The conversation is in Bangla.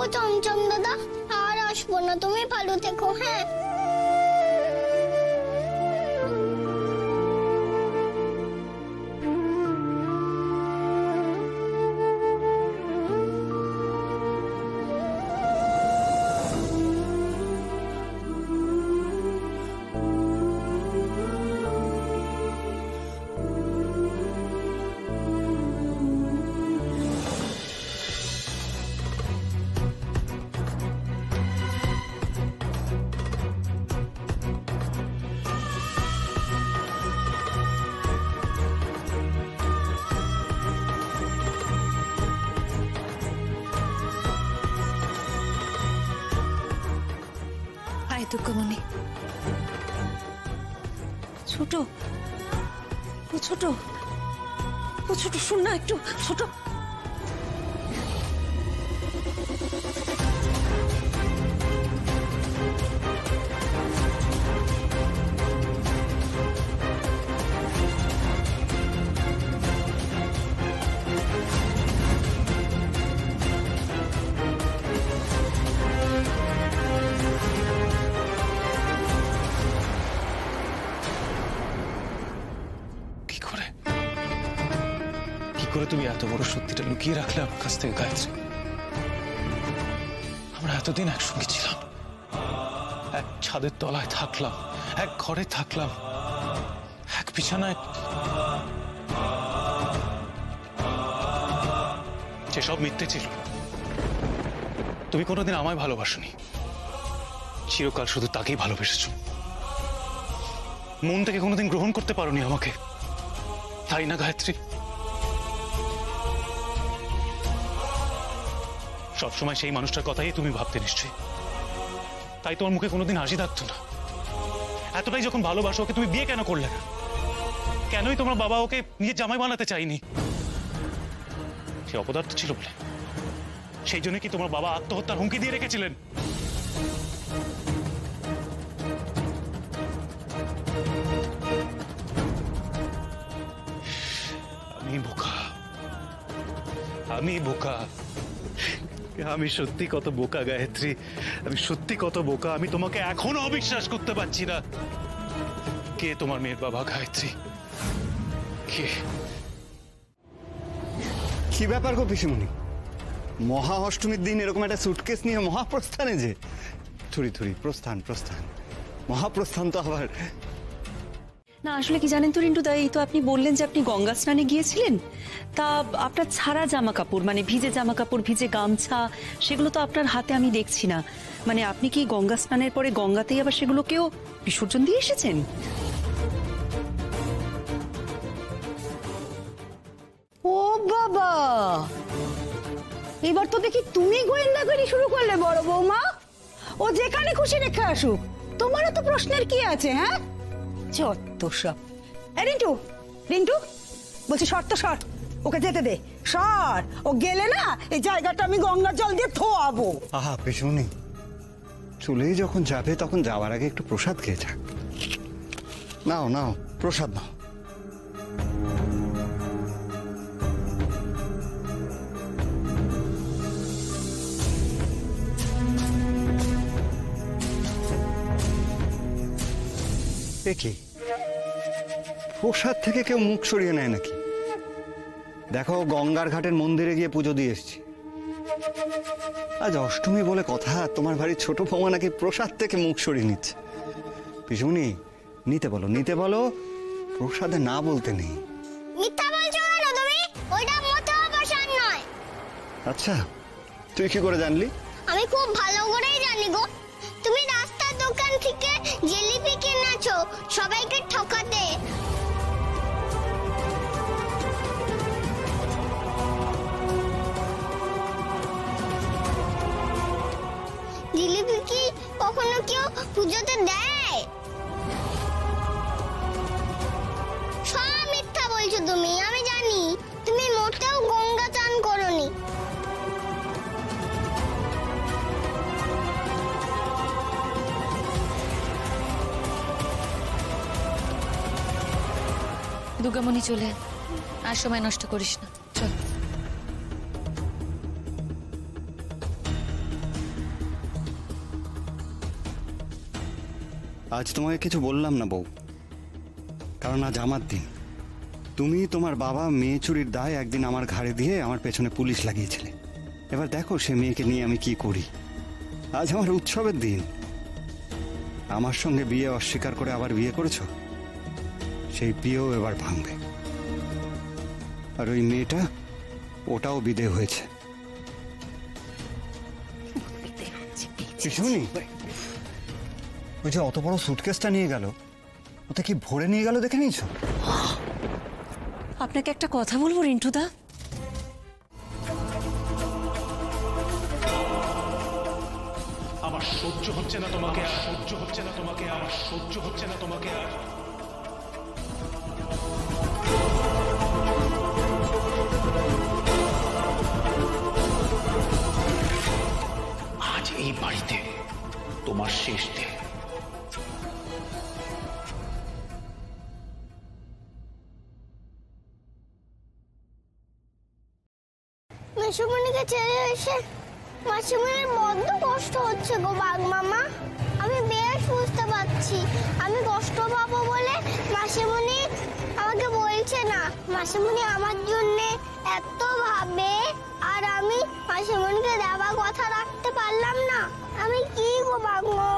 গো চমচম দাদা, আর আসবো না, তুমি ভালো থেকো। হ্যাঁ দুর্গামণি, ছোট ও ছোট ও ছোট, শুন না একটু। ছোট করে তুমি এত বড় সত্যিটা লুকিয়ে রাখলে আমার কাছ থেকে গায়ত্রী? আমরা এতদিন একসঙ্গে ছিলাম, এক ছাদের তলায় থাকলাম, এক ঘরে থাকলাম, এক বিছানায়। সেসব মিথ্যে ছিল। তুমি কোনোদিন আমায় ভালোবাসোনি, চিরকাল শুধু তাকেই ভালোবেসেছো। মন থেকে কোনোদিন গ্রহণ করতে পারোনি আমাকে, তাই না গায়ত্রী? সবসময় সেই মানুষটার কথাই তুমি ভাবতে নিশ্চয়ই, তাই তোমার মুখে কোনোদিন হাসি থাকতো না। এতটাই যখন ভালোবাসো ওকে, তুমি বিয়ে কেন করলে না? কেনই তোমার বাবা ওকে নিজের জামাই বানাতে চাইনি? সে অপদার্থ ছিল বলে? সেই জন্য কি তোমার বাবা আত্মহত্যার হুমকি দিয়ে রেখেছিলেন? আমি বোকা, আমি বোকা, আমি সত্যি কত বোকা গায়ত্রী, আমি সত্যি কত বোকা। আমি তোমাকে এখনো অবিশ্বাস করতে পারছি না। কে তোমার মেয়ের বাবা গায়ত্রী? কে? কি ব্যাপার গো পিসিমণি, মহা অষ্টমীর দিন এরকম একটা সুটকেস নিয়ে মহাপ্রস্থানে যে? থুড়ি থুড়ি প্রস্থান প্রস্থান, মহাপ্রস্থান তো আবার। না আসলে কি জানেন তো রিন্টু দা, এই তো আপনি বললেন যে আপনি গঙ্গা স্নানে গিয়েছিলেন, তা আপনার ছাড়া জামা কাপড়, মানে ভিজে জামা কাপড়, ভিজে গামছা, সেগুলো তো আপনার হাতে আমি দেখছি না। মানে আপনি কি গঙ্গা স্নানের পরে গঙ্গাতেই আবার সেগুলোকেও বিসর্জন দিয়ে এসেছেন? ও বাবা, এবার তো দেখি তুমি গোয়েন্দাগিরি শুরু করলে বড় বৌমা। ও যেখানে খুশি রেখে আসুক, তোমারও তো প্রশ্নের কি আছে? হ্যাঁ যত সব। রিন্টু, রিন্টু বলছি শর্ত সর, ওকে যেতে দে, সর। ও গেলে না এই জায়গাটা আমি গঙ্গার জল দিয়ে ধোয়াবো। আহা পিসিমণি, চলেই যখন যাবে তখন যাওয়ার আগে একটু প্রসাদ খেয়ে যাক। নাও নাও প্রসাদ নাও। কি প্রসাদ থেকে কেউ মুখ সরিয়ে নেয় নাকি? দেখো, গঙ্গার ঘাটের মন্দিরে গিয়ে পুজো দিয়ে এসছি। আজ অষ্টমী বলে কথা, তোমার বাড়ির ছোট বৌমা নাকি প্রসাদ থেকে মুখ সরিয়ে নিচ্ছে। পিসুমণি, নিতে বলো, নিতে বলো, প্রসাদে না বলতে নেই। মিথ্যা বলছো কেন তুমি? ওইটা মোটেও প্রসাদ নয়। আচ্ছা, তুই কি করে জানলি? আমি খুব ভালো করেই জানি গো। তুমি রাস্তার দোকান থেকে জিলিপি কিনেছো সবাইকে ঠকাতে। জিলিপি কি কখনো কেউ পুজোতে দেয়? সব মিথ্যা বলছো তুমি, আমি জানি। তুমি মোটেও গঙ্গা চান করোনি। দুর্গামণি চলে, আর সময় নষ্ট করিস না, চল। আজ তোমাকে কিছু বললাম না বউ, কারণ আজ আমার দিন। তুমি তোমার বাবা মেয়ে চুরির দায় একদিন আমার ঘাড়ে দিয়ে আমার পেছনে পুলিশ লাগিয়েছিলে। এবার দেখো সে মেয়েকে নিয়ে আমি কি করি। আজ আমার উৎসবের দিন। আমার সঙ্গে বিয়ে অস্বীকার করে আবার বিয়ে করেছো, সেই বিয়েও এবার ভাঙবে। আর ওই মেয়েটা, ওটাও বিদে হয়েছে। শুনি ওই যে অত বড় সুটকেসটা নিয়ে গেল, ওটা কি ভরে নিয়ে গেল দেখে নিয়েছো? আপনাকে একটা কথা বলবো রিন্টুদা, আমার সহ্য হচ্ছে না তোমাকে, আর সহ্য হচ্ছে না তোমাকে, আমার সহ্য হচ্ছে না তোমাকে আর। আজ এই বাড়িতে তোমার শেষ দিন। মেসুমণিকে ছেড়ে এসে মাসিমণির বড্ড কষ্ট হচ্ছে গো বাঘ মামা। আমি বেশ বুঝতে পারছি আমি কষ্ট পাবো বলে মাসিমণি আমাকে বলছে না। মাসিমণি আমার জন্য এত ভাবে, আর আমি মাসিমণিকে দেওয়া কথা রাখতে পারলাম না। আমি কি গো বাঘ মামা